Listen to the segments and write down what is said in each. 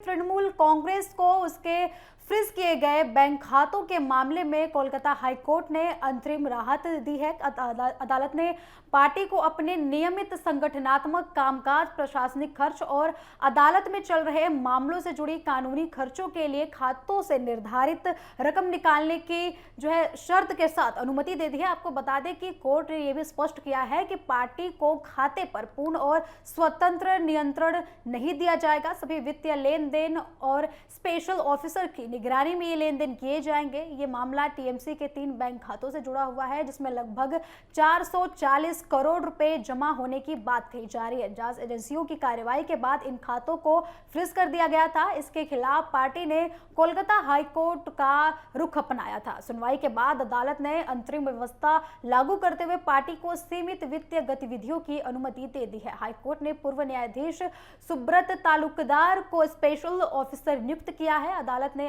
तृणमूल कांग्रेस को उसके फ्रीज किए गए बैंक खातों के मामले में कोलकाता हाईकोर्ट ने अंतरिम राहत दी है। अदालत ने पार्टी को अपने नियमित संगठनात्मक कामकाज, प्रशासनिक खर्च और अदालत में चल रहे मामलों से जुड़ी कानूनी खर्चों के लिए खातों से निर्धारित रकम निकालने की शर्त के साथ अनुमति दे दी है। आपको बता दें कि कोर्ट ने यह भी स्पष्ट किया है कि पार्टी को खाते पर पूर्ण और स्वतंत्र नियंत्रण नहीं दिया जाएगा। सभी वित्तीय लेन देन और स्पेशल ऑफिसर की निगरानी में ये लेन देन किए जाएंगे। ये मामला टीएमसी के 3 बैंक खातों से जुड़ा हुआ है, जिसमें लगभग 440 करोड़ रुपए जमा होने की बात कही जा रही है। जांच एजेंसियों की कार्रवाई के बाद इन खातों को फ्रीज कर दिया गया था। इसके खिलाफ पार्टी ने कोलकाता हाईकोर्ट का रुख अपनाया था। सुनवाई के बाद अदालत ने अंतरिम व्यवस्था लागू करते हुए पार्टी को सीमित वित्तीय गतिविधियों की अनुमति दे दी है। हाईकोर्ट ने पूर्व न्यायाधीश सुब्रत तालुकदार को स्पेशल ऑफिसर नियुक्त किया है। अदालत के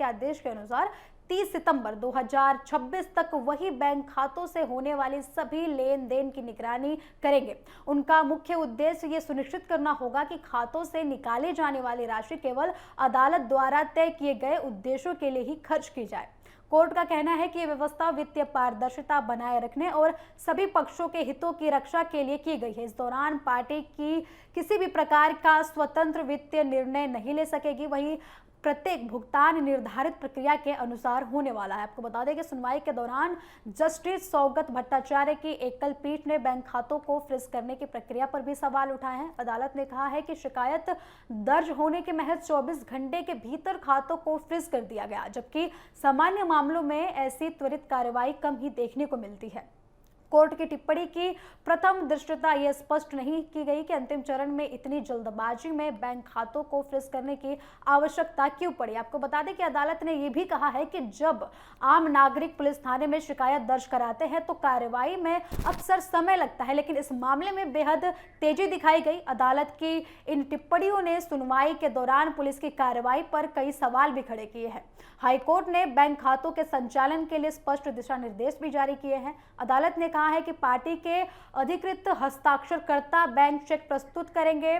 आदेश के अनुसार 30 सितंबर 2026 तक वही बैंक खातों से होने वाली सभी लेन देन की निगरानी करेंगे। उनका मुख्य उद्देश्य ये सुनिश्चित करना होगा कि खातों से निकाले जाने वाली राशि केवल अदालत द्वारा तय किए गए उद्देश्यों के लिए ही खर्च की जाए। कोर्ट का कहना है कि यह व्यवस्था वित्तीय पारदर्शिता बनाए रखने और सभी पक्षों के हितों की रक्षा के लिए की गई है। इस दौरान पार्टी की किसी भी प्रकार का स्वतंत्र वित्तीय निर्णय नहीं ले सकेगी। वहीं प्रत्येक भुगतान निर्धारित प्रक्रिया के अनुसार होने वाला है। आपको बता दें कि सुनवाई के दौरान जस्टिस सौगत भट्टाचार्य की एकल पीठ ने बैंक खातों को फ्रीज करने की प्रक्रिया पर भी सवाल उठाए हैं। अदालत ने कहा है कि शिकायत दर्ज होने के महज 24 घंटे के भीतर खातों को फ्रीज कर दिया गया, जबकि सामान्य मामलों में ऐसी त्वरित कार्रवाई कम ही देखने को मिलती है। कोर्ट की टिप्पणी की प्रथम दृष्टया यह स्पष्ट नहीं की गई कि अंतिम चरण में इतनी जल्दबाजी में बैंक खातों को फ्रीज करने की आवश्यकता क्यों पड़ी। आपको बता दें कि अदालत ने यह भी कहा है कि जब आम नागरिक पुलिस थाने में शिकायत दर्ज कराते हैं तो कार्रवाई में अक्सर समय लगता है, लेकिन इस मामले में बेहद तेजी दिखाई गई। अदालत की इन टिप्पणियों ने सुनवाई के दौरान पुलिस की कार्रवाई पर कई सवाल भी खड़े किए हैं। हाईकोर्ट ने बैंक खातों के संचालन के लिए स्पष्ट दिशा निर्देश भी जारी किए हैं। अदालत ने कहा है कि पार्टी के अधिकृत हस्ताक्षरकर्ता बैंक चेक प्रस्तुत करेंगे,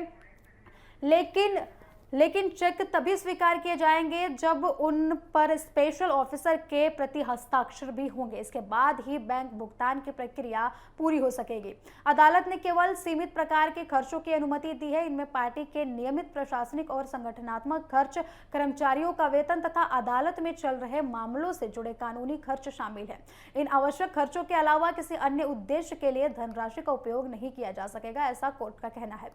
लेकिन चेक तभी स्वीकार किए जाएंगे जब उन पर स्पेशल ऑफिसर के प्रति हस्ताक्षर भी होंगे। इसके बाद ही बैंक भुगतान की प्रक्रिया पूरी हो सकेगी। अदालत ने केवल सीमित प्रकार के खर्चों की अनुमति दी है। इनमें पार्टी के नियमित प्रशासनिक और संगठनात्मक खर्च, कर्मचारियों का वेतन तथा अदालत में चल रहे मामलों से जुड़े कानूनी खर्च शामिल है। इन आवश्यक खर्चों के अलावा किसी अन्य उद्देश्य के लिए धनराशि का उपयोग नहीं किया जा सकेगा, ऐसा कोर्ट का कहना है।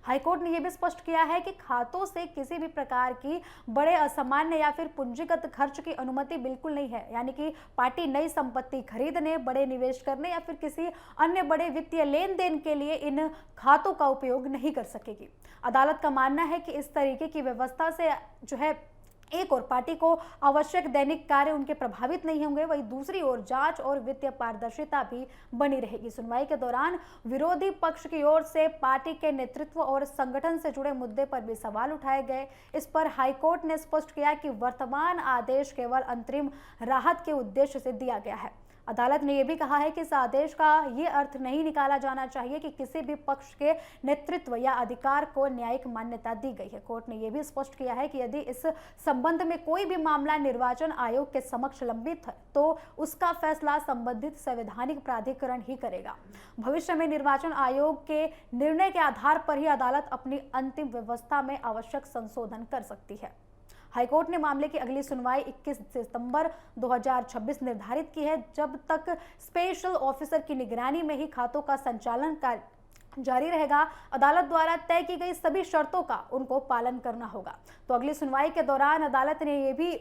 हाईकोर्ट ने यह भी स्पष्ट किया है कि खातों से किसी भी प्रकार की बड़े असामान्य या फिर पूंजीगत खर्च की अनुमति बिल्कुल नहीं है, यानी कि पार्टी नई संपत्ति खरीदने, बड़े निवेश करने या फिर किसी अन्य बड़े वित्तीय लेन देन के लिए इन खातों का उपयोग नहीं कर सकेगी। अदालत का मानना है कि इस तरीके की व्यवस्था से एक और पार्टी को आवश्यक दैनिक कार्य उनके प्रभावित नहीं होंगे, वहीं दूसरी ओर जांच और वित्तीय पारदर्शिता भी बनी रहेगी। सुनवाई के दौरान विरोधी पक्ष की ओर से पार्टी के नेतृत्व और संगठन से जुड़े मुद्दे पर भी सवाल उठाए गए। इस पर हाईकोर्ट ने स्पष्ट किया कि वर्तमान आदेश केवल अंतरिम राहत के उद्देश्य से दिया गया है। अदालत ने यह भी कहा है कि इस आदेश का ये अर्थ नहीं निकाला जाना चाहिए कि किसी भी पक्ष के नेतृत्व या अधिकार को न्यायिक मान्यता दी गई है। कोर्ट ने यह भी स्पष्ट किया है कि यदि इस संबंध में कोई भी मामला निर्वाचन आयोग के समक्ष लंबित है तो उसका फैसला संबंधित संवैधानिक प्राधिकरण ही करेगा। भविष्य में निर्वाचन आयोग के निर्णय के आधार पर ही अदालत अपनी अंतिम व्यवस्था में आवश्यक संशोधन कर सकती है। हाईकोर्ट ने मामले की अगली सुनवाई 21 सितंबर 2026 निर्धारित की है। जब तक स्पेशल ऑफिसर की निगरानी में ही खातों का संचालन जारी रहेगा, अदालत द्वारा तय की गई सभी शर्तों का उनको पालन करना होगा। तो अगली सुनवाई के दौरान अदालत ने यह भी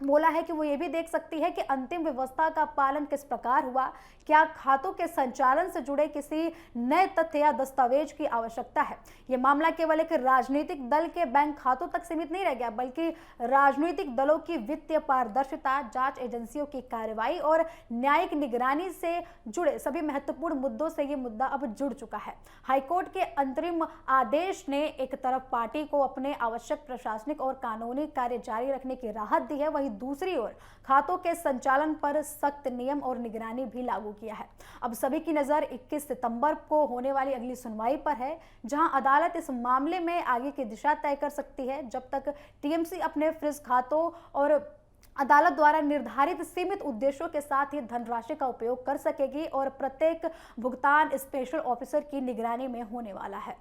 बोला है कि वो ये भी देख सकती है कि अंतिम व्यवस्था का पालन किस प्रकार हुआ, क्या खातों के संचालन से जुड़े किसी नए तथ्य या दस्तावेज की आवश्यकता है। ये मामला केवल एक राजनीतिक दल के बैंक खातों तक सीमित नहीं रह गया, बल्कि राजनीतिक दलों की वित्तीय पारदर्शिता, जांच एजेंसियों की कार्रवाई और न्यायिक निगरानी से जुड़े सभी महत्वपूर्ण मुद्दों से ये मुद्दा अब जुड़ चुका है। हाईकोर्ट के अंतरिम आदेश ने एक तरफ पार्टी को अपने आवश्यक प्रशासनिक और कानूनी कार्य जारी रखने की राहत दी है, वहीं वहीं दूसरी ओर खातों के संचालन पर सख्त नियम और निगरानी भी लागू किया है। अब सभी की नजर 21 सितंबर को होने वाली अगली सुनवाई पर है, जहां अदालत इस मामले में आगे की दिशा तय कर सकती है। जब तक टीएमसी अपने फ्रीज खातों और अदालत द्वारा निर्धारित सीमित उद्देश्यों के साथ ही धनराशि का उपयोग कर सकेगी और प्रत्येक भुगतान स्पेशल ऑफिसर की निगरानी में होने वाला है।